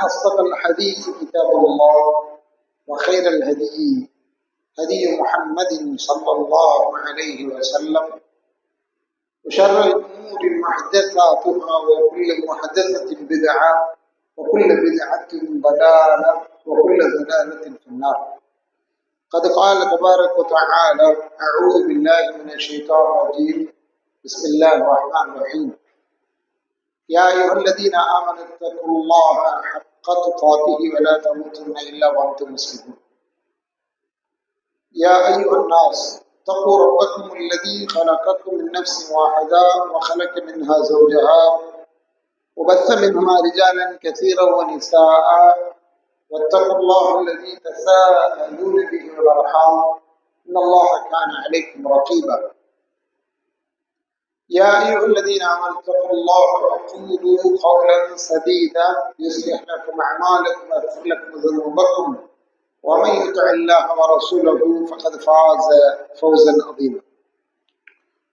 أصدق الحديث كتاب الله وخير الهدي هدي محمد صلى الله عليه وسلم وشر الأمور محدثاتها وكل محدثة بدعة وكل بدعة ضلالة وكل ضلالة في النار. قد قال تبارك وتعالى: أعوذ بالله من الشيطان الرجيم بسم الله الرحمن الرحيم. يا أيها الذين آمنوا اتقوا الله حق تقاته ولا تموتن إلا وأنتم مسلمون. يا أيها الناس اتقوا ربكم الذي خلقكم من نفس واحدة وخلق منها زوجها وبث منهما رجالا كثيرا ونساء واتقوا الله الذي تساءلون به والأرحام إن الله كان عليكم رقيبا. يا أيها الذين آمنوا اتقوا الله وقولوا قولا سديدا يصلح لكم أعمالكم ويغفر لكم ذنوبكم ومن يطع الله ورسوله فقد فاز فوزا عظيما.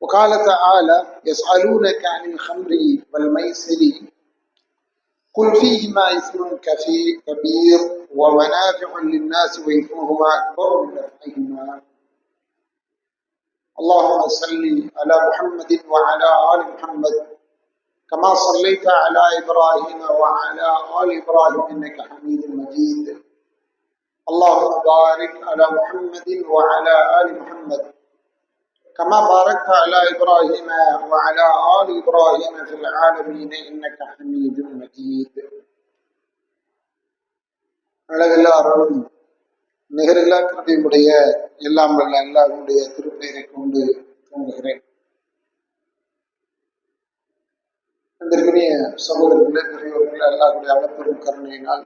وقال تعالى: يسألونك عن الخمر والميسر قل فيهما إثم كبير ومنافع للناس وإثمهما أكبر من نفعهما. اللهم صل على محمد وعلى آل محمد كما صليت على إبراهيم وعلى آل إبراهيم إنك حميد مجيد. اللهم بارك على محمد وعلى آل محمد كما باركت على إبراهيم وعلى آل إبراهيم في العالمين إنك حميد مجيد. அழகெல்லா அருளும் நிகரில்லா கிருபையுடைய எல்லாம் வல்ல அல்லாஹ்வுடைய திருப்பெயரை கொண்டு தோன்றுகிறேன். அன்பிற்குரிய சகோதரர்களே, பெரியவர்களே, அல்லாஹ்வுடைய அளப்பெரும் கருணையினால்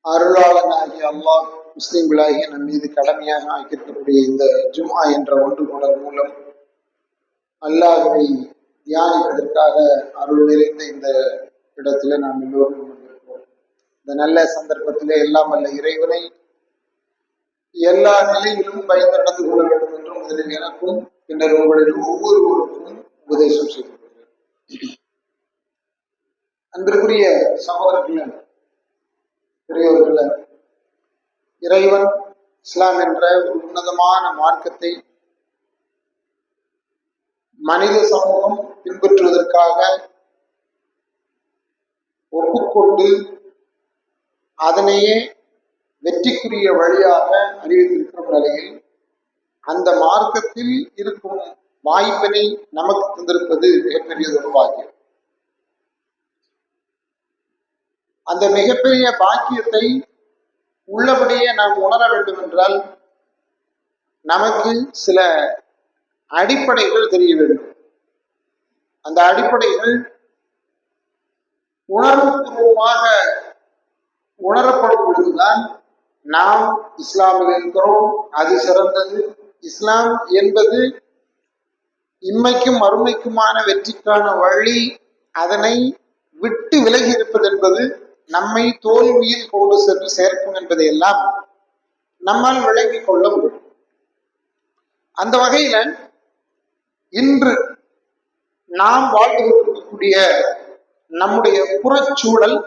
அருளாளனாகிய அல்லாஹ் முஸ்லிம்களாகிய நம் மீது கடமையாக ஆக்கியிருக்கக்கூடிய இந்த ஜும்ஆ என்ற ஒன்றுகூடல் மூலம் அல்லாஹ்வை தியானிப்பதற்காக அருள் நிறைந்த இந்த இடத்துல நாம் எல்லோரும் கொண்டிருக்கிறோம். இந்த நல்ல சந்தர்ப்பத்திலே எல்லாம் வல்ல இறைவனை எல்லா நிலையிலும் பயந்து நடந்து கொள்ள வேண்டும் என்று முதலில் எனக்கும் பின்னர் உங்களில் ஒவ்வொருவருக்கும் உபதேசம் செய்திருக்கிறேன். அன்பிற்குரிய சகோதரர்களே, பெரியவர்களே, இறைவன் இஸ்லாம் என்ற ஒரு உன்னதமான மார்க்கத்தை மனித சமூகம் பின்பற்றுவதற்காக ஒப்புக்கொண்டு அதனையே வெற்றிக்குரிய வழியாக அறிவித்திருக்கிற நிலையில் அந்த மார்க்கத்தில் இருக்கும் வாய்ப்பினை நமக்கு தந்திருப்பது மிகப்பெரியதொரு பாக்கியம். அந்த மிகப்பெரிய பாக்கியத்தை உள்ளபடியே நாம் உணர வேண்டும் என்றால் நமக்கு சில அடிப்படைகள் தெரிய வேண்டும். அந்த அடிப்படைகள் உணர்வுபூர்வமாக உணரப்படும் பொழுதுதான் நாம் இஸ்லாமில் இருக்கிறோம், அது சிறந்தது, இஸ்லாம் என்பது இம்மைக்கும் மறுமைக்குமான வெற்றிக்கான வழி, அதனை விட்டு விலகி இருப்பது என்பது நம்மை தோல்வியில் கொண்டு சென்று சேர்க்கும் என்பதையெல்லாம் நம்மால் விளங்கிக் கொள்ள முடியும். அந்த வகையில இன்று நாம் வாழ்ந்து கொண்டிருக்கக்கூடிய நம்முடைய புறச்சூழல்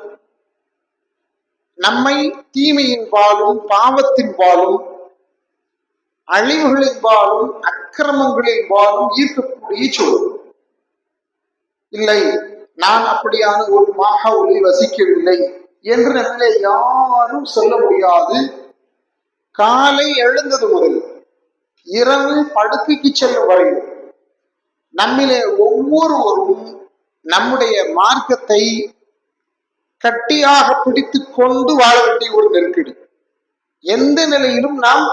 நம்மை தீமையின் பாலும் பாவத்தின் பாலும் அழிவுகளின் பாலும் அக்கிரமங்களின் பாலும் ஈர்க்கக்கூடிய சூழல். இல்லை, நான் அப்படியான ஒரு மாஹவுலில் வசிக்கவில்லை என்று நம்மளே யாரும் சொல்ல முடியாது. காலை எழுந்தது முதல் இரவு படுக்கைக்கு செல்லும் வரையில் நம்மிலே ஒவ்வொருவரும் நம்முடைய மார்க்கத்தை கட்டியாக பிடித்து கொண்டு வாழ வேண்டிய ஒரு நெருக்கடி. எந்த நிலையிலும் நாம்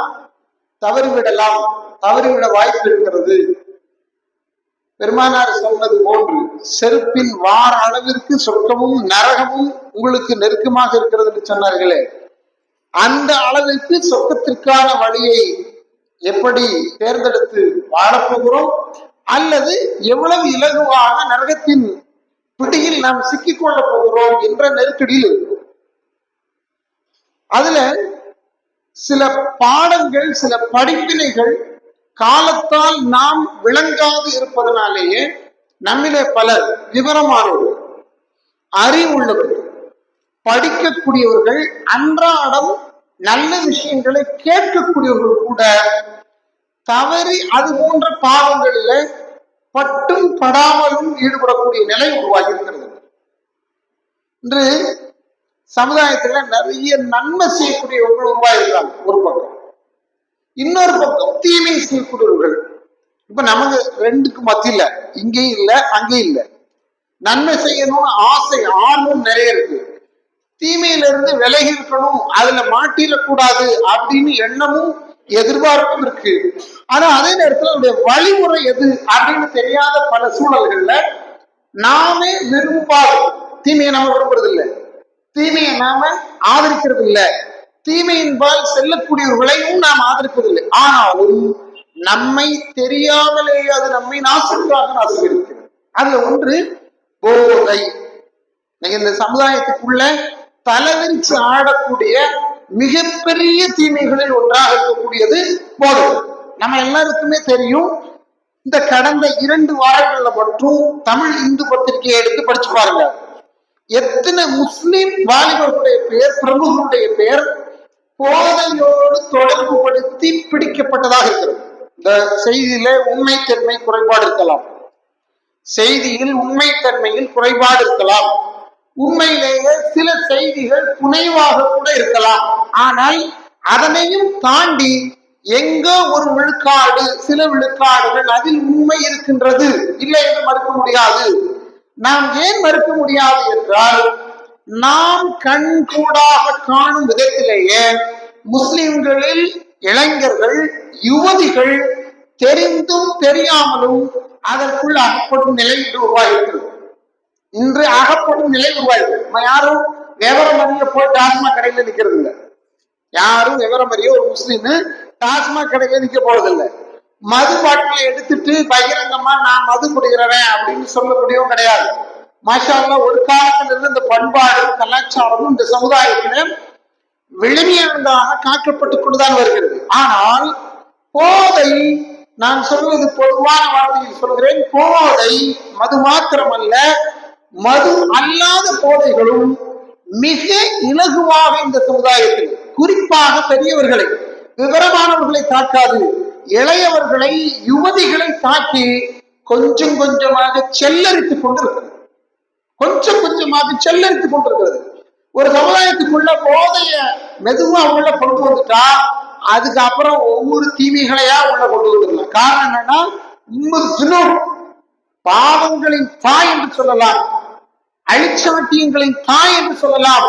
தவறிவிடலாம், தவறிவிட வாய்ப்பு இருக்கிறது. பெருமானார் சொன்னது போன்று செருப்பின் வார அளவிற்கு சொர்க்கமும் நரகமும் உங்களுக்கு நெருக்கமாக இருக்கிறது என்று சொன்னார்களே, அந்த அளவிற்கு சொர்க்கத்திற்கான வழியை எப்படி தேர்ந்தெடுத்து வாழப்போகிறோம் அல்லது எவ்வளவு இலகுவாக நரகத்தின் பிடியில் நாம் சிக்கிக் கொள்ளப் போகிறோம் என்ற நெருக்கடியில் இருக்கும். அதுல சில பாடங்கள், சில படிப்பினைகள் காலத்தால் நாம் விளங்காது இருப்பதனாலேயே நம்மிலே பலர் விவரமானவர்கள் அறிவுள்ளவர்கள், படிக்கக்கூடியவர்கள், அன்றாடம் நல்ல விஷயங்களை கேட்கக்கூடியவர்கள் கூட தவறி அது போன்ற பாவங்களில பட்டும் படாமலும் ஈடுபடக்கூடிய நிலை உருவாகி இருக்கிறது. இன்று சமுதாயத்துல நிறைய நன்மை செய்யக்கூடியவர்கள் உருவாகிறாங்க ஒரு பக்கம், இன்னொரு பக்கம் தீமை செய்யக்கூடியவர்கள். இப்ப நமக்கு ரெண்டுக்கு மத்தியில இங்கேயும் இல்லை அங்கேயும் இல்லை. நன்மை செய்யணும்னு ஆசை ஆர்வம் நிறைய இருக்கு, தீமையிலிருந்து விலகி இருக்கணும், அதுல மாட்டிடக்கூடாது அப்படின்னு எண்ணமும் எதிர்பார்ப்பும் இருக்கு. ஆனா அதே நேரத்துல அவருடைய வழிமுறை எது அப்படின்னு தெரியாத பல சூழல்கள்ல நாமே விரும்பாது தீமையை நாம விரும்புறது இல்லை, தீமையை நாம ஆதரிக்கிறது இல்லை, தீமையின்பால் செல்லக்கூடியவர்களையும் நாம் ஆதரிப்பதில்லை. ஆனாலும் நம்மை தெரியாமலேயே அது நம்மை நாசத்துக்காக நாசப்படுகிறது. அதுல ஒன்று போதை. இந்த சமுதாயத்துக்குள்ள தலைவிரிச்சு ஆடக்கூடிய மிகப்பெரிய தீமைகளில் ஒன்றாக இருக்கக்கூடியது போதை. நம்ம எல்லாருக்குமே தெரியும். இந்த கடந்த 2 வாரங்கள்ல மட்டும் தமிழ் இந்து பத்திரிகையை எடுத்து படிச்சு பாருங்க, எத்தனை முஸ்லிம் வாலிபர்களுடைய பெயர், பிரமுகருடைய பெயர் போதையோடு தொடர்பு படுத்தி பிடிக்கப்பட்டதாக இருக்கிறது. இந்த செய்தியில உண்மைத்தன்மை குறைபாடு இருக்கலாம், செய்தியில் உண்மைத்தன்மையில் குறைபாடு இருக்கலாம், உண்மையிலேயே சில செய்திகள் புனைவாக கூட இருக்கலாம். ஆனால் அதனையும் தாண்டி எங்கோ ஒரு விழுக்காடு, சில விழுக்காடுகள் அதில் உண்மை இருக்கின்றது, இல்லை என்று மறுக்க முடியாது. நாம் ஏன் மறுக்க முடியாது என்றால், நாம் கண் கூடாக காணும் விதத்திலேயே முஸ்லிம்களில் இளைஞர்கள், யுவதிகள் தெரிந்தும் தெரியாமலும் அதற்குள் அகப்படும் நிலை உருவாகிறது. இன்று அகப்படும் நிலை உருவாகிறது. யாரும் விவரம் அறிய போய் டாஸ்மாக் கடையில நிக்கிறது இல்லை. யாரும் விவரம் அறிய ஒரு முஸ்லீம் டாஸ்மாக் கடையில நிக்க போறதில்லை. மது பாட்டிலை எடுத்துட்டு பகிரங்கமா நான் மது குடிக்கிறவன் அப்படின்னு சொல்லக்கூடியவும் கிடையாது. மாஷா அல்லாஹ், ஒரு காலத்துல இருந்து இந்த பண்பாடும் கலாச்சாரமும் இந்த சமுதாயத்தில விழுமியதாக காக்கப்பட்டுக் கொண்டுதான் வருகிறது. ஆனால் போதை, நான் சொல்வது பொதுவான வார்த்தையில் சொல்கிறேன், போதை மது மாத்திரமல்ல, மது அல்லாத போதைகளும் மிக இலகுவாக இந்த சமுதாயத்தில், குறிப்பாக பெரியவர்களை, விவரமானவர்களை தாக்காது, இளையவர்களை, யுவதிகளை தாக்கி கொஞ்சம் கொஞ்சமாக செல்லரித்துக் கொண்டிருக்கிறது. கொஞ்சம் கொஞ்சமாக செல்லரித்துக் கொண்டிருக்கிறது. ஒரு சமுதாயத்துக்குள்ள போதைய மெதுவா உள்ள கொண்டு வந்துட்டா அதுக்கப்புறம் ஒவ்வொரு தீமைகளையா உள்ள கொண்டு வந்துடலாம். காரணம் என்னன்னா, பாவங்களின் தாய் என்று சொல்லலாம், அழிச்சாட்டியங்களின் தாய் என்று சொல்லலாம்.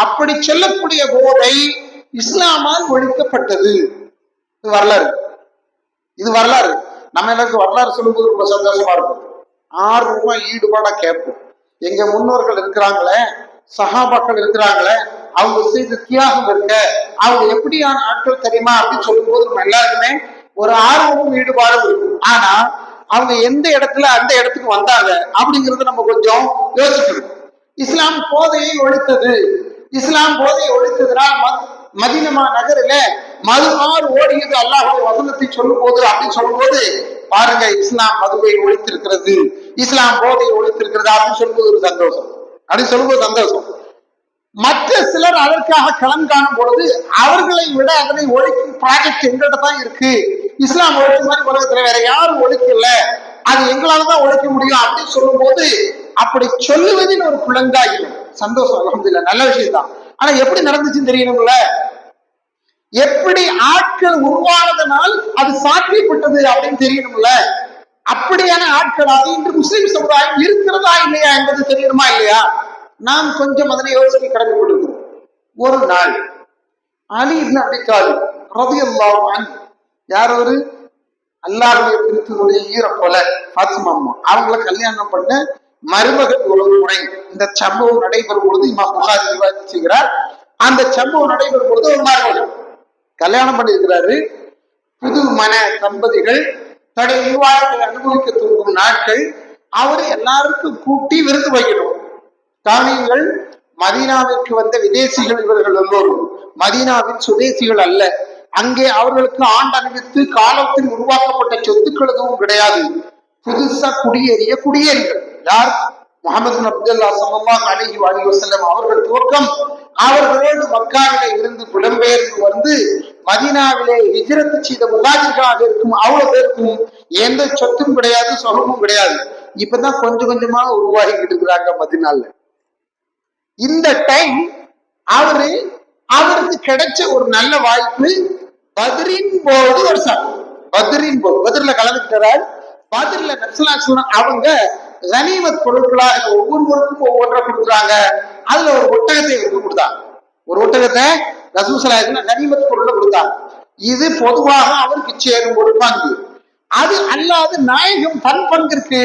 அப்படி சொல்லக்கூடிய போதை இஸ்லாமால் ஒழிக்கப்பட்டது. இது வரலாறு, இது வரலாறு. நம்ம எனக்கு வரலாறு சொல்லும்போது ரொம்ப சந்தோஷமா இருக்கும், ஆர்வமா ஈடுபாடா கேட்போம். எங்க முன்னோர்கள் இருக்கிறாங்களே, சஹாபாக்கள் இருக்கிறாங்களே, அவங்க செய்த தியாகம் இருக்க, அவங்க எப்படியான ஆட்கள் தெரியுமா அப்படின்னு சொல்லும் போது நம்ம எல்லாருக்குமே ஒரு ஆர்வமும் ஈடுபாடும் இருக்கும். ஆனா அவங்க எந்த இடத்துல அந்த இடத்துக்கு வந்தாங்க அப்படிங்கறத நம்ம கொஞ்சம் யோசிக்கணும். இஸ்லாம் போதையை ஒழித்தது. இஸ்லாம் போதையை ஒழித்ததுனால் மதீனா நகரில மதுவார் ஓடியது அல்லாஹ்வுடைய வசனத்தை சொல்லும் போது அப்படின்னு சொல்லும் போது பாருங்க, இஸ்லாம் மதுவை ஒழித்திருக்கிறது, இஸ்லாம் போதையை ஒழித்திருக்கிறது அப்படின்னு சொல்லும்போது ஒரு சந்தோஷம், அப்படின்னு சொல்லும்போது சந்தோஷம். மற்ற சிலர் அதற்காக களம் காணும் பொழுது அவர்களை விட அதனை ஒழிக்கும் ப்ராஜெக்ட் எங்கள்கிட்ட தான் இருக்கு, இஸ்லாம் ஒழிச்ச மாதிரி உலகத்துல வேற யாரும் ஒழிக்கல, அது எங்களாலதான் ஒழிக்க முடியும் அப்படின்னு சொல்லும் போது அப்படி சொல்லுவதில் ஒரு புலங்காயிடும் சந்தோஷம். அல்ஹம்துலில்லாஹ், நல்ல விஷயம் தான். ஆனா எப்படி நடந்துச்சுன்னு தெரியணும்ல, எப்படி ஆட்கள் உருவானதனால் அது சாத்தியப்பட்டது அப்படின்னு தெரியணும்ல. அப்படியான ஆட்களாக இன்று முஸ்லிம் சமுதாயம் இருக்கிறதா இல்லையா என்பது தெரியணுமா இல்லையா? நாம் கொஞ்சம் அதனை யோசிக்க கடமைப்பட்டிருக்கிறோம். ஒரு நாள் அலி இப்னு அபீ தாலிப் ரலியல்லாஹு அன்ஹு, யார் அவரு? அல்லாஹ்வுடைய பிரித்தினுடைய ஈர கொலை ஃபாத்திமா அம்மா, அவங்கள கல்யாணம் பண்ண மருமகன் உறவு முறை. இந்த சம்பவம் நடைபெறும் பொழுது இமாம் புகாரி ரிவாயத் செய்கிறார். அந்த சம்பவம் நடைபெறும் பொழுது ஒரு மருமகன் கல்யாணம் பண்ணியிருக்கிறாரு. புது மன தம்பதிகள் தடைய விவாதத்தை அனுபவிக்க தூங்கும் நாட்கள். அவர் எல்லாருக்கும் கூட்டி விருந்து வைக்கணும். காவியங்கள், மதீனாவிற்கு வந்த விதேசிகள் இவர்கள் எல்லோரும் மதீனாவின் சுதேசிகள் அல்ல. அங்கே அவர்களுக்கு ஆண்டு அறிவித்து காலத்தில் உருவாக்கப்பட்ட சொத்துக்கள் எதுவும் கிடையாது. புதுசா குடியேறிய குடியேறிகள். யார்? முஹம்மது பின் அப்துல்லாஹ் ஸல்லல்லாஹு அலைஹி வஸல்லம் அவர்கள் துவக்கம் அவர்களோடு மக்காவிலே இருந்து புலம்பெயர்ந்து வந்து மதீனாவிலே ஹிஜ்ரத் செய்த முஹாஜிர்களாக இருக்கும் அவ்வளவு பேருக்கும் எந்த சொத்தும் கிடையாது, சொகமும் கிடையாது. இப்பதான் கொஞ்சம் கொஞ்சமா உருவாகிக்கிட்டு இருக்கிறாங்க மதீனால. இந்த டைம் அவருக்கு கிடைச்ச ஒரு நல்ல வாய்ப்பு. பத்ரின் போது வருஷம் பத்ரில கலந்துக்கிறார். பத்ரில நபிஸல்லல்லாஹு அவங்க கனிமத் பொருட்களாக ஒவ்வொருவருக்கும் ஒவ்வொன்றை கொடுக்குறாங்க. அதுல ஒரு ஒட்டகத்தை கொடுத்தாங்க. ஒரு ஒட்டகத்தை ரசூலுல்லாஹி கனிமத் பொருளை கொடுத்தாங்க. இது பொதுவாக அவருக்கு சேரும் ஒரு பங்கு. அது அல்லாது நாயகம் தன் பங்கிற்கு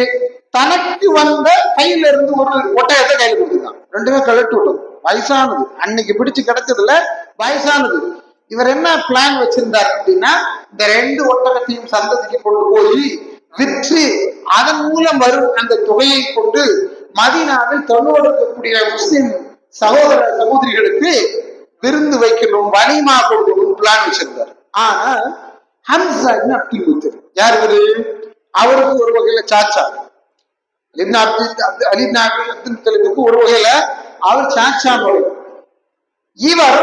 தனக்கு வந்த கையில இருந்து ஒரு ஒட்டகத்தை கையில் கொடுத்துருக்காங்க. ரெண்டுமே கழட்டு விட்டது. வயசானது, அன்னைக்கு பிடிச்சு கிடைச்சதுல வயசானது. இவர் என்ன பிளான் வச்சிருந்தார் அப்படின்னா, இந்த 2 ஒட்டகத்தையும் சந்ததிக்கு கொண்டு போய் விற்று அதன் மூலம் வரும் அந்த தொகையை கொண்டு மதீனாவில் தன்னோடு இருக்கக்கூடிய முஸ்லிம் சகோதர சகோதரிகளுக்கு விருந்து வைக்கணும், வலிமா கொடுக்கணும் பிளான் வச்சிருந்தார். ஆனா ஹம்சா அப்துல் முத்தலிப் யார் இவரு? அவருக்கு ஒரு வகையில சாச்சா. அப்துல் முத்தலிபுக்கு ஒரு வகையில அவர் சாச்சா முறை. இவர்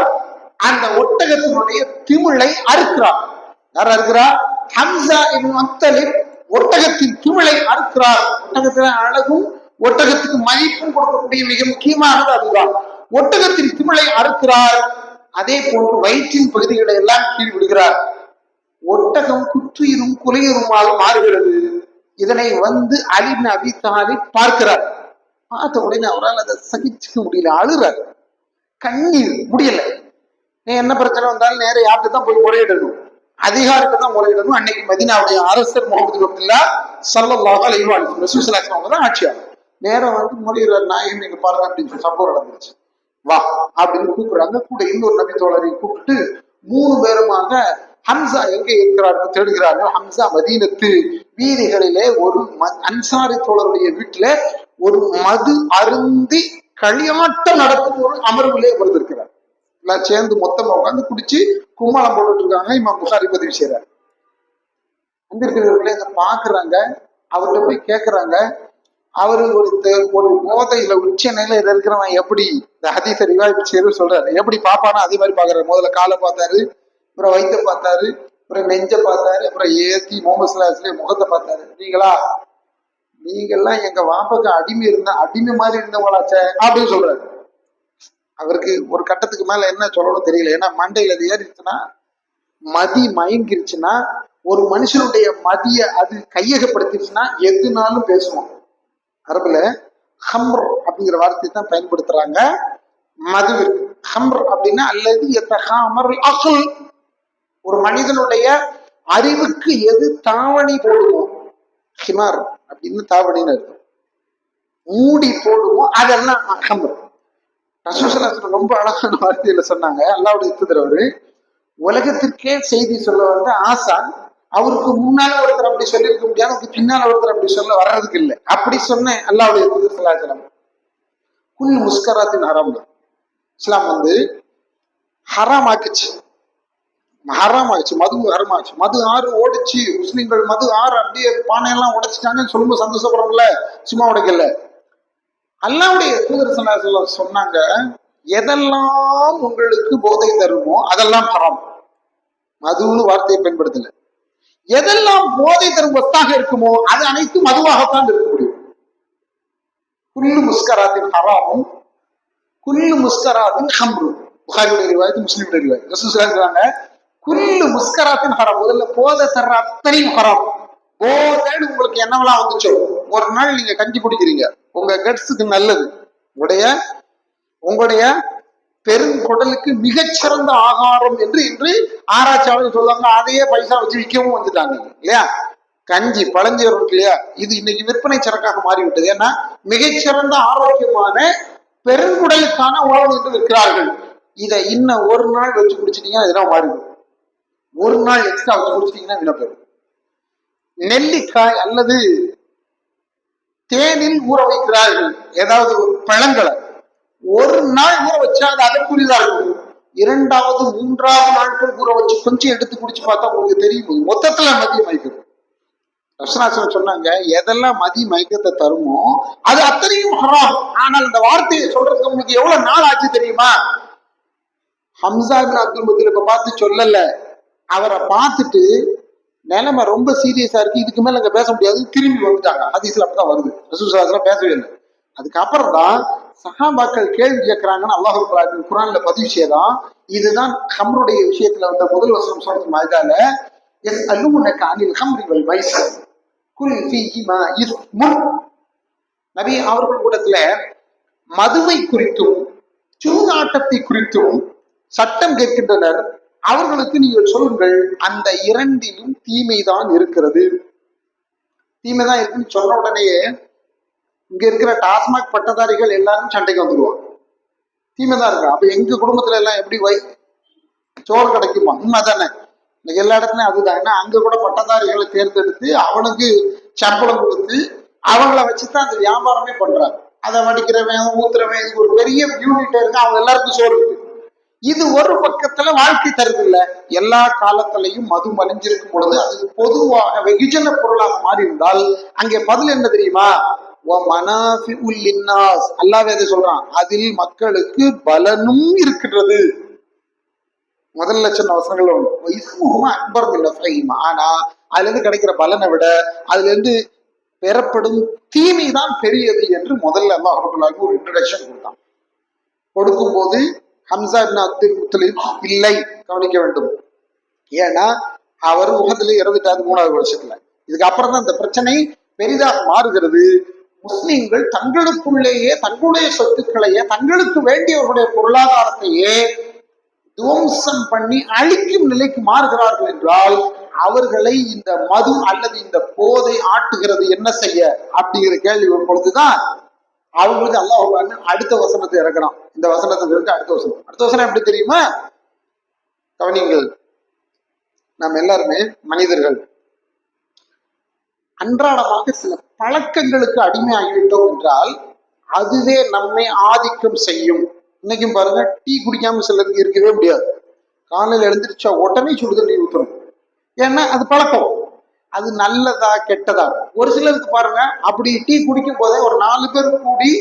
அந்த ஒட்டகத்தினுடைய திமிழை அறுக்கிறார். யார் அறுக்கிறார்? ஹம்சா இப்னு முத்தலிப் ஒட்டகத்தின் திமிழை அறுக்கிறார். ஒட்டகத்தின் அழகும் ஒட்டகத்துக்கு மதிப்பும் கொடுக்கக்கூடிய மிக முக்கியமானது அதுதான். ஒட்டகத்தின் திமிழை அறுக்கிறார். அதே போன்று வயிற்றின் பகுதிகளை எல்லாம் கீழ் விடுகிறார். ஒட்டகம் குற்றுயிரும் குலையுருமாக மாறுகிறது. இதனை வந்து அலி இப்னு அபீ தாலிப் பார்க்கிறார். பார்த்த உடனே அவரால் அதை சகிச்சுக்க முடியல, அழுறார். கண்ணீர் முடியல. என்ன பிரச்சனை வந்தாலும் நேர யார்கிட்ட தான் போய் முறையிடணும், அதிகாரிக்கு தான் முறையிடணும். அன்னைக்கு மதீனாவுடைய அரசர் முகமது அப்துல்லாஹ் ஸல்லல்லாஹு அலைஹி வஸல்லம் ரசூலுல்லாஹி அவங்க தான் ஆட்சியாளர். நேரம் வந்து முறையிடர் நாயகம் நீங்க பாருங்க அப்படின்னு சம்பவம் நடந்துச்சு. வா அப்படின்னு கூப்பிடுறாங்க. கூட இன்னொரு நபி தோழரை கூப்பிட்டு 3 பேருமாக ஹம்சா எங்கே இருக்கிறார்கள் தேடுகிறார்கள். ஹம்சா மதீனத்து வீதிகளிலே ஒரு அன்சாரி தோழருடைய வீட்டுல ஒரு மது அருந்தி களியாட்டம் நடத்தும் ஒரு அமர்வுலே வந்திருக்கிறார். எல்லாம் சேர்ந்து மொத்தமா உட்காந்து குடிச்சு கும்மாளம் போட்டுட்டு இருக்காங்க. இமாம் புகாரி பதிவு செய்யறாரு. வந்திருக்கிறவர்களே இதை பாக்குறாங்க. அவர்கிட்ட போய் கேட்கிறாங்க. அவரு ஒரு போதையில உச்ச நிலையில இருக்கிறவன் எப்படி இந்த ஹதீஸ ரிவாயத் செய்து சொல்றாரு, எப்படி பாப்பானா அதே மாதிரி பாக்குறாரு. முதல்ல காலை பார்த்தாரு, அப்புறம் வயிற்ற பார்த்தாரு, அப்புறம் நெஞ்ச பார்த்தாரு, அப்புறம் ஏத்தி முகமது முகத்தை பார்த்தாரு. நீங்கெல்லாம் எங்க வாப்பக்கு அடிமை மாதிரி இருந்தவங்களாச்சே அப்படின்னு சொல்றாரு. அவருக்கு ஒரு கட்டத்துக்கு மேல என்ன சொல்லணும் தெரியல. ஏன்னா மண்டையில அது ஏறிச்சுன்னா, மதி மயங்கிருச்சுன்னா, ஒரு மனுஷனுடைய மதிய அது கையகப்படுத்திடுச்சுன்னா எதுனாலும் பேசுவோம். அரபுல ஹம்ர் அப்படிங்கிற வார்த்தையை தான் பயன்படுத்துறாங்க மதுவிற்கு. ஹம்ர் அப்படின்னா அல்லது ஒரு மனிதனுடைய அறிவுக்கு எது தாவணி போடுவோம், ஹிமார் அப்படின்னு தாவணின்னு இருக்கும், மூடி போடுவோம், அதெல்லாம் ஹம்ர். ரசூலுல்லாஹி ரொம்ப அழகான வார்த்தையில சொன்னாங்க. அல்லாஹ்வுடைய தூதர் அவரு உலகத்திற்கே செய்தி சொல்ல வந்த ஆசான். அவருக்கு முன்னால ஒருத்தர் அப்படி சொல்லி இருக்க முடியாது, அவருக்கு பின்னால ஒருத்தர் அப்படி சொல்ல வர்றதுக்கு இல்லை. அப்படி சொன்னேன் அல்லாஹ்வுடைய தூதர் ஸல்லல்லாஹு அலைஹி வஸல்லம். குல் முஸ்கராத்தின் ஹராம். இஸ்லாம் வந்து ஹராம் ஆக்குச்சு, மது ஹராமாச்சு. மது ஆறு ஓடிச்சு. முஸ்லிம்கள் மது ஆறு அப்படியே பானையெல்லாம் உடைச்சிட்டாங்கன்னு சொல்லும்போது சந்தோஷப்படுறோம்ல, சும்மா உடைக்கல. அல்லாஹ்வுடைய தூதர் ஸல்லல்லாஹு அலைஹி வஸல்லம் சொன்னாங்க, எதெல்லாம் உங்களுக்கு போதை தருமோ அதெல்லாம் ஹராம். மதுன்னு வார்த்தையை பயன்படுத்தல. எதெல்லாம் போதை தரும் வஸ்தாக இருக்குமோ அது அனைத்தும் மதுவாகத்தான் இருக்க முடியும். குல்லு முஸ்கராத்தின் ஹராமும் குல்லு முஸ்கராத்தின் ஹம்ரும். புகாரியுடைய ரிவாயத், முஸ்லிமுடைய ரிவாயத். ரசூலுல்லாஹி சொல்றாங்க, குல்லு முஸ்கராத்தின் ஹராம். முதல்ல போதை தர்ற அத்தனையும் ஹராம். போதைன்னு உங்களுக்கு என்னவெல்லாம் வந்துச்சோ, ஒரு நாள் நீங்க கஞ்சி குடிக்கிறீங்க, உங்க கட்ஸுக்கு நல்லது, உங்களுடைய பெருங்குடலுக்கு மிகச்சிறந்த ஆகாரம் என்று இன்று ஆராய்ச்சியாளர்கள் சொல்லுவாங்க. அதையே பைசா வச்சு விற்கவும் வந்துட்டாங்க இல்லையா? கஞ்சி பழஞ்சோறு இருக்கு இல்லையா, இது இன்னைக்கு விற்பனை சரக்காக மாறிவிட்டது. ஏன்னா மிகச்சிறந்த ஆரோக்கியமான பெருங்குடலுக்கான உணவு என்று விற்கிறார்கள். இதை இன்னும் ஒரு நாள் வச்சு குடிச்சிட்டீங்கன்னா இதெல்லாம் மாறிடும். ஒரு நாள் எக்ஸ்ட்ரா வச்சு குடிச்சிட்டீங்கன்னா வினப்பெறும். நெல்லிக்காய் அல்லது தேனில் ஊற வைக்கிறார்கள் ஏதாவது ஒரு பழங்களை, ஒரு நாள் ஊற வச்சா அது அதற்குரியதா இருக்கும். 2வது 3வது நாட்கள் ஊற வச்சு கொஞ்சம் எடுத்து குடிச்சு பார்த்தா உங்களுக்கு தெரியும், மொத்தத்துல மதியம் வைக்கிறது. ரசனாசன் சொன்னாங்க, எதெல்லாம் மதி மயக்கத்தை தருமோ அது அத்தனையும் ஹராம். ஆனால் இந்த வார்த்தையை சொல்றதுக்கு உங்களுக்கு எவ்வளவு நாள் ஆச்சு தெரியுமா? ஹம்சா பின் அப்துல் முத்தலிபை பார்த்து சொல்லல, அவரை பார்த்துட்டு நிலைமை ரொம்ப சீரியஸா இருக்கு, இதுக்கு மேல அங்க பேச முடியாது, திரும்பி வந்துட்டாங்க. ஹதீஸ்ல அப்படிதான் வருது. ரசூல் ஸல்லல்லாஹு அலைஹி வஸல்லம் பேசவே இல்லை. அதுக்கப்புறம் தான் சஹாபாக்கள் கேள்வி கேட்கிறாங்கன்னு அல்லாஹ் குர்ஆன்ல பதிவு செய்யலாம். இதுதான் ஹம்ருடைய விஷயத்துல வந்த முதல் வசனம் சூரத்துல் மாஇதால, யஸ்அலூனக அனில் ஹம்ரி வல் மைஸிர் குல் ஃபீஹிமா இஸ்முன். நபி அவர்கள் கூடத்துல மதுவை குறித்தும் சூதாட்டத்தை குறித்தும் சட்டம் கேட்கின்றனர். அவர்களுக்கு நீங்கள் சொல்லுங்கள், அந்த இரண்டிலும் தீமைதான் இருக்கிறது. தீமைதான் இருக்குன்னு சொன்ன உடனேயே இங்க இருக்கிற டாஸ்மாக் பட்டதாரிகள் எல்லாரும் சண்டைக்கு வந்துடுவாங்க. தீமைதான் இருக்கு. அப்ப எங்க குடும்பத்துல எல்லாம் எப்படி சோறு கிடைக்குமா? உண்மை தானே? எல்லா இடத்துலயும் அதுதான். ஏன்னா அங்க கூட பட்டதாரிகளை தேர்ந்தெடுத்து அவனுக்கு சம்பளம் கொடுத்து அவங்கள வச்சுதான் அந்த வியாபாரமே பண்றாங்க. அதை வடிக்கிறவன் ஊத்துறவன், இது ஒரு பெரிய யூனிட் இருக்கு. அவங்க எல்லாருக்கும் சோறு இருக்கு. இது ஒரு பக்கத்துல வாழ்க்கை தருது இல்ல. எல்லா காலத்திலையும் மது மலிஞ்சிருக்கும் பொழுது அது பொதுவாக வெகுஜன பொருளாக மாறி இருந்தால் அங்கே பதில் என்ன தெரியுமா? அல்லாஹ் எதை சொல்றான்? அதில் மக்களுக்கு பலனும் இருக்கின்றது. முதல்ல சொன்ன வசனங்கள் அக்பர். ஆனா அதுல இருந்து கிடைக்கிற பலனை விட அதுல இருந்து பெறப்படும் தீமை தான் பெரியது என்று முதல்ல அல்லாஹ் ஒரு இன்ட்ரோடக்ஷன் கொடுத்தான். கொடுக்கும் போது ஹம்சா இப்னு அப்துல் முத்தலிப் இல்லை, கவனிக்க வேண்டும். ஏன்னா அவர் உஹதுல இறந்துட்டாரு 3வது வருஷத்துல. இதுக்கு அப்புறம் தான் இந்த பிரச்சனை பெரிதாக மாறுகிறது. முஸ்லிம்கள் தங்களுக்குள்ளேயே தங்களுடைய சொத்துக்களையே, தங்களுக்கு வேண்டியவர்களுடைய பொருளாதாரத்தையே துவம்சம் பண்ணி அழிக்கும் நிலைக்கு மாறுகிறார்கள் என்றால் அவர்களை இந்த மது அல்லது இந்த போதை ஆட்டுகிறது என்ன செய்ய அப்படிங்கிற கேள்வி வரும் பொழுதுதான் அவங்களுக்கு அல்லாஹ் அடுத்த வசனத்தை இறக்குறான். இந்த வசனத்தை சொல்லிட்டு அடுத்த வசனம் எப்படி தெரியுமா? கவனிங்கள். நாம் எல்லாருமே மனிதர்கள் அன்றாடமாக சில பழக்கங்களுக்கு அடிமையாகிவிட்டோம் என்றால் அதுவே நம்மை ஆதிக்கம் செய்யும். இன்னைக்கும் பாருங்க, டீ குடிக்காம சிலருக்கு இருக்கவே முடியாது. காலையில் எழுந்திரிச்சா உடனே சுடுதண்ணி ஊற்றணும். ஏன்னா அது பழக்கம். அது நல்லதா கெட்டதா? ஒரு சிலருக்கு பாருங்க, அப்படி டீ குடிக்கும் போதே ஒரு 4 பேர் கூடி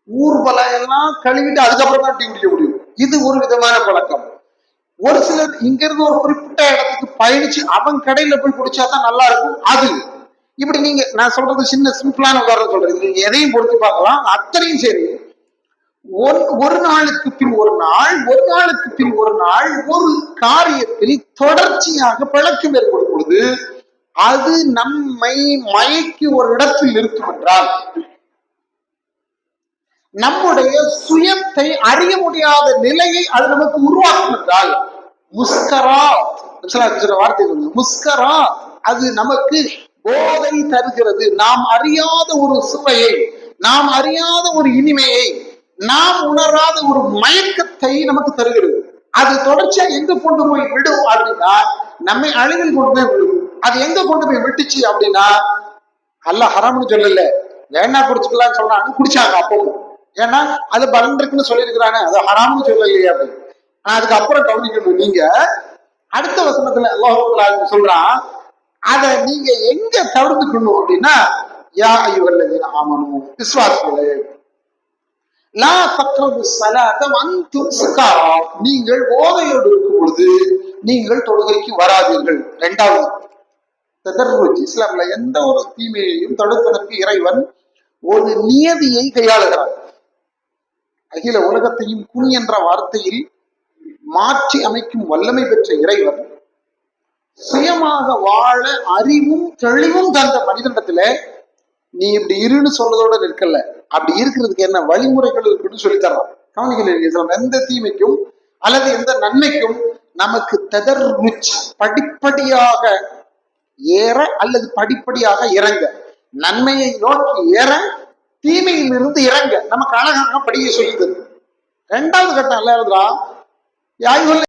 ஊர்வலம் எல்லாம் கழுவிட்டு அதுக்கப்புறம் தான் டீ குடிக்க முடியும். இது ஒரு விதமான பழக்கம். ஒரு சிலர் இங்க இருந்து ஒரு குறிப்பிட்ட இடத்துக்கு பயணிச்சு அவன் கடையில போய் குடிச்சாதான் நல்லா இருக்கும். அது இப்படி நீங்க, நான் சொல்றது சின்ன சிம்பிளான உதாரணம் சொல்றேன். நீங்க எதையும் பொறுத்து பார்க்கலாம். அத்தனையும் சரி, ஒரு நாளுக்கு பின் ஒரு நாள், ஒரு நாளுக்கு பின் ஒரு நாள் ஒரு காரியத்தில் தொடர்ச்சியாக பழக்கம் ஏற்படும் பொழுது அது நம்மை மயக்கி ஒரு இடத்தில் இருக்கும் என்றால், நம்முடைய சுயத்தை அறிய முடியாத நிலையை அது நமக்கு உருவாக்கும் என்றால், வார்த்தை முஸ்கரா, அது நமக்கு போதை தருகிறது. நாம் அறியாத ஒரு சுவையை, நாம் அறியாத ஒரு இனிமையை, நாம் உணராத ஒரு மயக்கத்தை நமக்கு தருகிறது. அது தொடர்ச்சியா எங்க கொண்டு போய் விடும் அப்படின்னா நம்மை அழிவில் கொண்டு போய் விடும். அது எங்க கொண்டு போய் விட்டுச்சு அப்படின்னா, அல்லாஹ் ஹராம்னு சொல்லல, வேணா குடிச்சுக்கலாம்னு சொன்னாங்க, குடிச்சாங்க அப்பவும். ஏன்னா அது பலன் இருக்குன்னு சொல்லியிருக்கிறானே, அது ஹராம்னு சொல்லலையே அப்படின்னு. ஆனா அதுக்கப்புறம் கவனிக்கணும். நீங்க அடுத்த வசனத்துல அல்லாஹ் சொல்றான், அதை நீங்க எங்க தவிர்த்துக்கணும் அப்படின்னா, யா அய்யுஹல்லதீன ஆமனூ, விஸ்வாசிகளே, லா தக்ரபு ஸலாத வஅன்தும் ஸுகாரா, நீங்கள் போதையோடு இருக்கும் பொழுது நீங்கள் தொழுகைக்கு வராதீர்கள். 2வது ததர்ருஜ். இஸ்லாம்ல எந்த ஒரு தீமையையும் தடுப்பதற்கு இறைவன் ஒரு நியதியை கையாளுகிறார். அகில உலகத்தையும் குனி என்ற வார்த்தையில் மாற்றி அமைக்கும் வல்லமை பெற்ற இறைவன் சுயமாக வாழ அறிவும் தெளிவும் தந்த மனிதனிடத்துல நீ இப்படி இருன்னு சொல்றதோட நிற்கல, அப்படி இருக்கிறதுக்கு என்ன வழிமுறைகள் இருக்குன்னு சொல்லித்தரலாம். கவனிக்கல, எந்த தீமைக்கும் அல்லது எந்த நன்மைக்கும் நமக்கு ததர்ருஜ், படிப்படியாக ஏற அல்லது படிப்படியாக இறங்க, நன்மையை நோக்கி ஏற, தீமையில் இருந்து இறங்க நமக்கு அழகாக படிக்க சொல்லித்தது. 2வது கட்டம் அல்ல